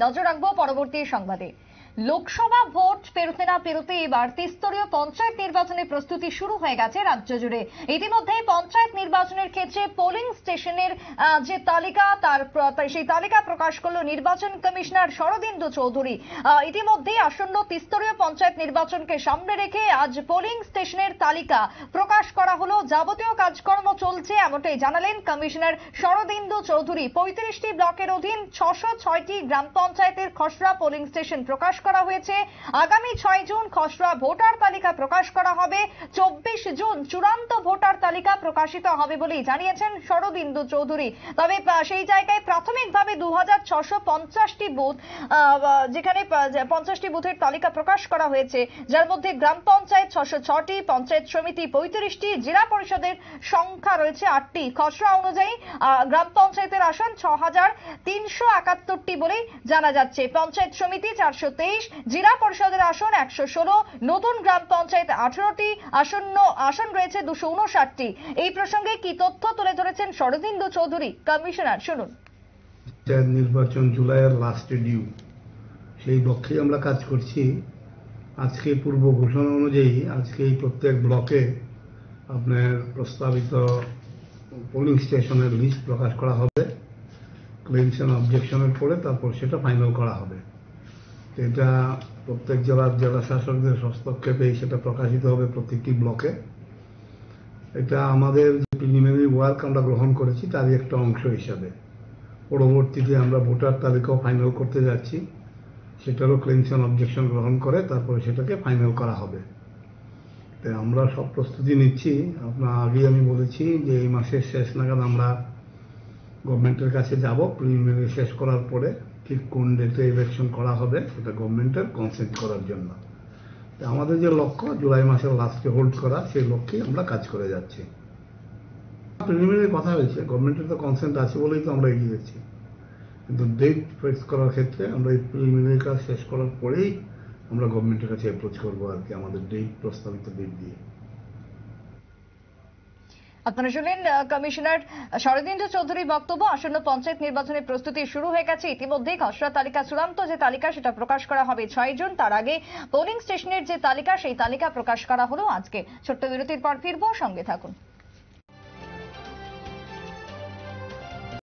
নজর রাখবো পরবর্তী সংবাদে। লোকসভা ভোট পেরোতে না পেরোতে এবার ত্রিস্তরীয় পঞ্চায়েত নির্বাচনের প্রস্তুতি শুরু হয়ে গেছে রাজ্য জুড়ে। ইতিমধ্যে পঞ্চায়েত নির্বাচনের ক্ষেত্রে পোলিং স্টেশনের যে তালিকা সেই তালিকা প্রকাশ করলো নির্বাচন কমিশনার শরদিন্দু চৌধুরী। ইতিমধ্যেই আসন্ন ত্রিস্তরীয় পঞ্চায়েত নির্বাচনকে সামনে রেখে আজ পোলিং স্টেশনের তালিকা প্রকাশ করা হলো। যাবতীয় কাজকর্ম চলছে এমনটাই জানালেন কমিশনার শরদিন্দু চৌধুরী। 35টি ব্লকের অধীন 606টি গ্রাম পঞ্চায়েতের খসড়া পোলিং স্টেশন প্রকাশ করা হয়েছে। আগামী 6 জুন খসড়া ভোটার তালিকা প্রকাশ করা হবে। 24 জুন চূড়ান্ত ভোটার তালিকা প্রকাশিত হবে বলেই জানিয়েছেন শরদিন্দু চৌধুরী। তবে সেই জায়গায় প্রাথমিকভাবে 2650টি বুথ, যেখানে 50টি বুথের তালিকা প্রকাশ করা হয়েছে, যার মধ্যে গ্রাম পঞ্চায়েত 606টি, পঞ্চায়েত সমিতি 35টি, জেলা পরিষদের সংখ্যা রয়েছে 8টি। খসড়া অনুযায়ী গ্রাম পঞ্চায়েতের আসন 6371টি বলেই জানা যাচ্ছে। পঞ্চায়েত সমিতি 423, জেলা পরিষদের আসন 116, নতুন গ্রাম পঞ্চায়েত 18টি, আসন রয়েছে 259টি। এই প্রসঙ্গে কি তথ্য তুলে ধরেছেন শরদিন্দু চৌধুরী কমিশনার, শুনুন। নির্বাচন জুলাইয়ের লাস্টে ডিউ, সেই লক্ষ্যে আমরা কাজ করছি। আজকে পূর্ব ঘোষণা অনুযায়ী আজকে এই প্রত্যেক ব্লকে আপনার প্রস্তাবিত পোলিং স্টেশনের লিস্ট প্রকাশ করা হবে। ক্লেমস এন্ড অবজেকশনের পরে তারপর সেটা ফাইনাল করা হবে। এটা প্রত্যেক জেলার জেলা শাসকদের হস্তক্ষেপে সেটা প্রকাশিত হবে প্রত্যেকটি ব্লকে। এটা আমাদের যে প্রিলিমিনারি ওয়ার্ক আমরা গ্রহণ করেছি তারই একটা অংশ হিসাবে পরবর্তীতে আমরা ভোটার তালিকাও ফাইনাল করতে যাচ্ছি। সেটারও ক্লেমস এন্ড অবজেকশন গ্রহণ করে তারপরে সেটাকে ফাইনাল করা হবে। তাই আমরা সব প্রস্তুতি নিচ্ছি। আপনার আগে আমি বলেছি যে এই মাসের শেষ নাগাদ আমরা গভর্নমেন্টের কাছে যাব। প্রিলিমিনারি শেষ করার পরে ঠিক কোন ডেটে ইলেকশন করা হবে সেটা গভর্নমেন্টের কনসেন্ট করার জন্য। আমাদের যে লক্ষ্য জুলাই মাসের লাস্টে হোল্ড করা, সেই লক্ষ্যে আমরা কাজ করে যাচ্ছি। প্রিলিমিনারি কথা হয়েছে, গভর্নমেন্টের তো কনসেন্ট আছে বলেই তো আমরা এগিয়ে যাচ্ছি। কিন্তু ডেট ফিক্স করার ক্ষেত্রে আমরা এই প্রিলিমিনারি কাজ শেষ করার পরেই আমরা গভর্নমেন্টের কাছে অ্যাপ্রোচ করবো আর কি, আমাদের ডেট প্রস্তাবিত ডেট দিয়ে। আপনারা শুনলেন কমিশনার শরদিন্দু চৌধুরীর বক্তব্য। আসন্ন পঞ্চায়েত নির্বাচনের প্রস্তুতি শুরু হয়ে গেছে। ইতিমধ্যেই খসড়া তালিকা, চূড়ান্ত যে তালিকা সেটা প্রকাশ করা হবে 6 জুন। তার আগে পোলিং স্টেশনের যে তালিকা, সেই তালিকা প্রকাশ করা হলো আজকে। ছোট্ট বিরতির পর ফিরবো, সঙ্গে থাকুন।